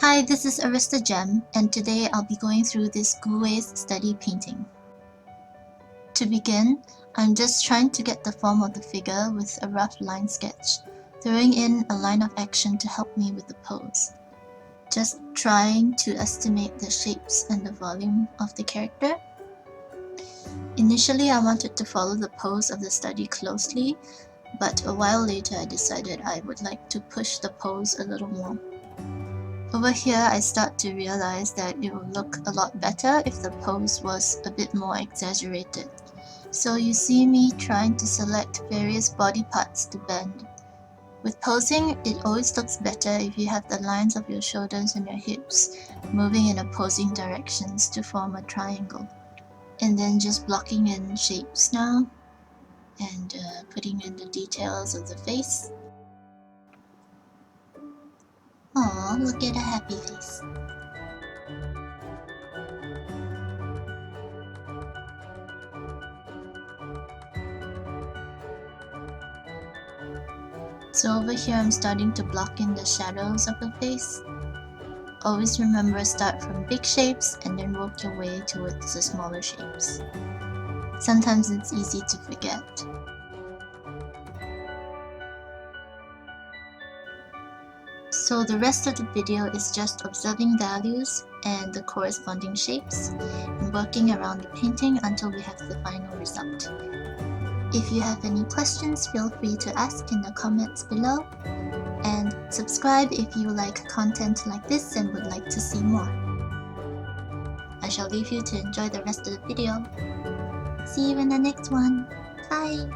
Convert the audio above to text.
Hi, this is Aristajem, and today I'll be going through this Guweiz study painting. To begin, I'm just trying to get the form of the figure with a rough line sketch, throwing in a line of action to help me with the pose. Just trying to estimate the shapes and the volume of the character. Initially, I wanted to follow the pose of the study closely, but a while later I decided I would like to push the pose a little more. Over here, I start to realize that it will look a lot better if the pose was a bit more exaggerated. So you see me trying to select various body parts to bend. With posing, it always looks better if you have the lines of your shoulders and your hips moving in opposing directions to form a triangle. And then just blocking in shapes now and putting in the details of the face. Aw, look at a happy face. So over here I'm starting to block in the shadows of the face. Always remember, start from big shapes and then work your way towards the smaller shapes. Sometimes it's easy to forget. So the rest of the video is just observing values and the corresponding shapes and working around the painting until we have the final result. If you have any questions, feel free to ask in the comments below, and subscribe if you like content like this and would like to see more. I shall leave you to enjoy the rest of the video. See you in the next one. Bye!